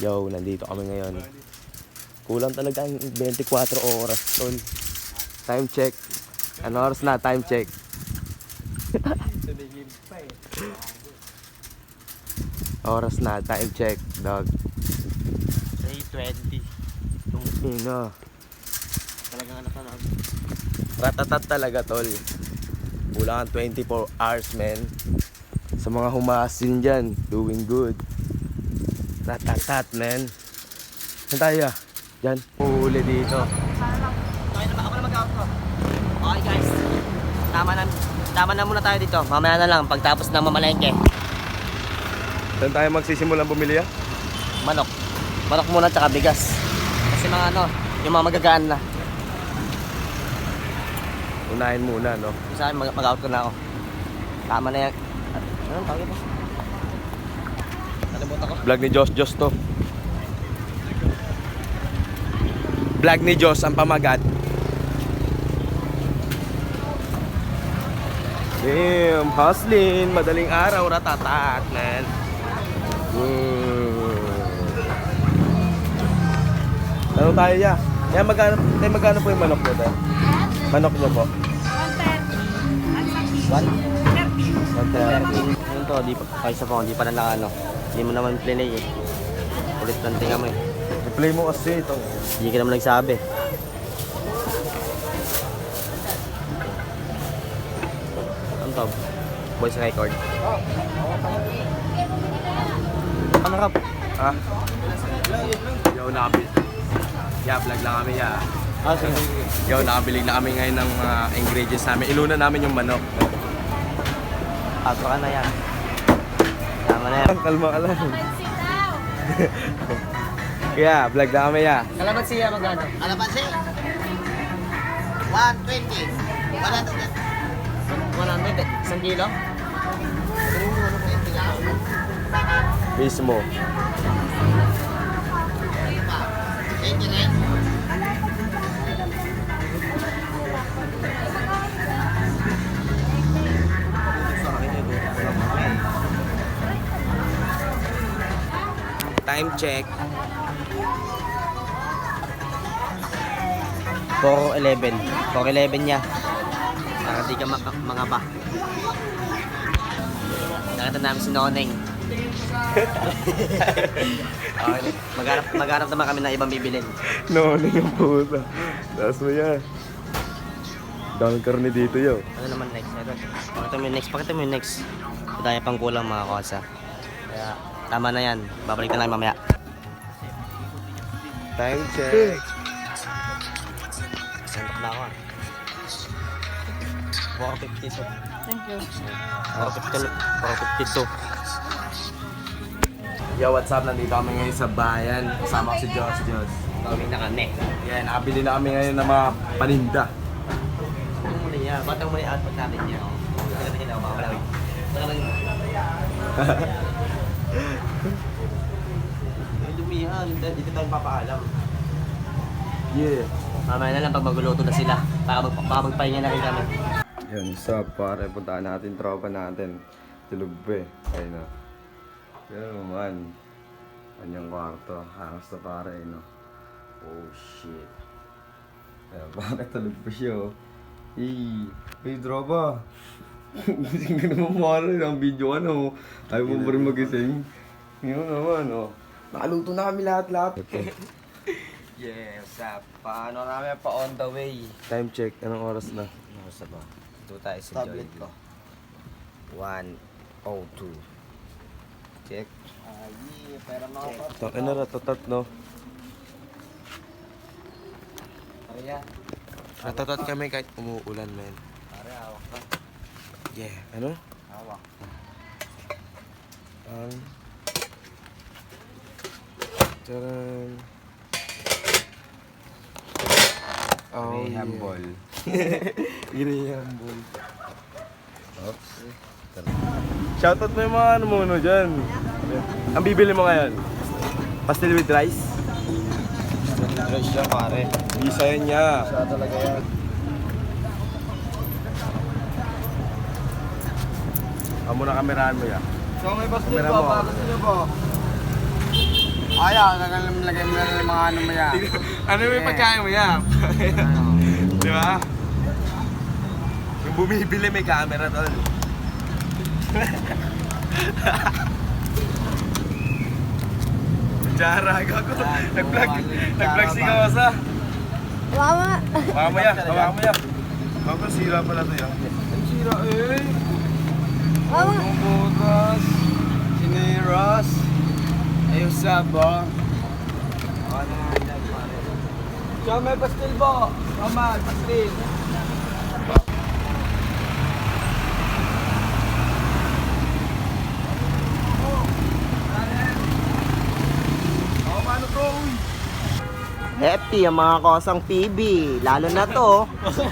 Yo, nandito kami ngayon. Kulang talaga ang 24 oras, tol. Time check. Ano oras na? Time check. Oras na, time check, dog. 3:20. Ino. Talagang ano ka na. Ratatat talaga, tol. Kulang ang 24 hours, man. Sa mga humasin dyan, doing good. Ratatat, man. Saan tayo ah? Dyan. Uhuli dito. Okay na ba? Ako na mag-out ko. Okay guys. Tama na muna tayo dito. Mamaya na lang pagtapos ng mamalengke. Saan tayo magsisimulang bumili ah? Manok. Manok muna tsaka bigas. Kasi mga ano, yung mga magagaan na. Unahin muna, no? Yung sa akin mag-out ko na ako. Tama na yan. Anong tawag ito? Nalimutan ko. Vlog ni Jos to. Vlog ni Jos ang pamagat. Damn, hustling, madaling araw, ratatat, man. Ano tayo ya? Kaya magkano po yung manok nyo tayo? Manok nyo po? 130. Yun to, di pa, kaysa po, di pa na lang ano. Hindi mo naman play eh. Ulit lang tinga mo eh. I-play mo kasi ito. Hindi ka naman nagsabi. Ano to? Voice record. Ano rap? Ha? Yo, nakabili. Ya, vlog lang kami ya. Ah, sige. Yo, nakabili na kami ngayon ng mga ingredients namin. Iluna namin yung manok. Ato ka na yan. Tama na yan. Kalma ka lang. Kaya, vlog na kami ya. Kalamansi yan magano? Kalamansi. 120. 100, isang kilo? Mismo. Thank you, rin. Time check. 4:11. 4:11 niya. Para di ka mangaba. Nakita namin si Noneng. Okay. Maghanap naman kami ng ibang bibilin. No, ano yung puta. Taas mo yan. Daming karne dito yo. Ano naman next? Ito. Pakita mo yung next. Dahil pang kulang mga kosa. Kaya tama na yan. Babalik na lang mamaya. Time check. Santok na ako ah. 4:52. Thank you. 4:52. Yo, what's up? Nandito kami ngayon sa bayan. Kasama ko si Jos. Gawin na kami. Yan, nakabili na kami ngayon ng mga paninda. Batang muli niya. Batang muli output natin niya. Hindi natin kita mga malawin. May dumihan. Dito tayo papaalam. Yeah. Mamaya na lang pag magluluto na sila. Baka magpahinga na rin kami. Yan, what's up pare? Puntaan natin, tropa natin. Tulog ba eh. Ayun na. Pero naman. Kanyang kwarto. Hangas na pare, no? Oh shit. Ayan, bakit tulog pa siya, oh? Hey, tropa. Gising ka naman pare. Ang video ka na, oh. Ayaw mo pa rin magising. Yun naman, oh. Nakaluto na kami lahat-lahat. Yeah, what's up? Paano namin pa on the way? Time check. Anong oras na? Ano sa ba? Ito tayo sa Tablet Jollibee. ko. 1:02. Check. Ay, pera mo ako. Tangin na ratatat, no? Kaya, Ratatat kami kahit umuulan, men. pare hawak ka. Yeah. Ano? Hawak. Taran. Oh, Graham yeah. ball. Graham ball. Oops. Shoutout mo yung mga ano mo no dyan. Ang bibili mo ngayon? Pastel with rice? Rice siya pare. Isa yan niya. Siya talaga yan. Amo na kamerahan mo yan. So may basket Kamera po, mo. para sa inyo po. Ayaw, lagay mo na ng mga ano mo yan. Ano yung pagkain mo yan? Di ba? Yung bumibili may camera doon. Jara, gago. Nag-vlog si Kawasa. Mama. Mamaya. Gago, sira pala to yan. Ay, sira eh. Mama. Ang butas. Siniras. Ayos sabo. Ano nga yan, pare? Siya, may pastil po. Mama, pastil. Happy ang mga kosang PB. Lalo na to,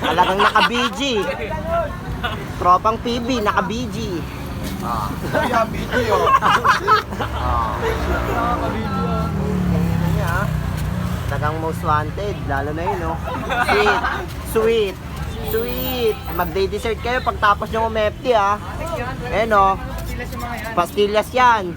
talagang naka-BG. Tropang PB, naka-BG. Kaya, video. Talagang most wanted, lalo na yun, no? Sweet. Mag-day dessert kayo pagtapos nyo umepti, ha? Eh, no? Pastillas yan.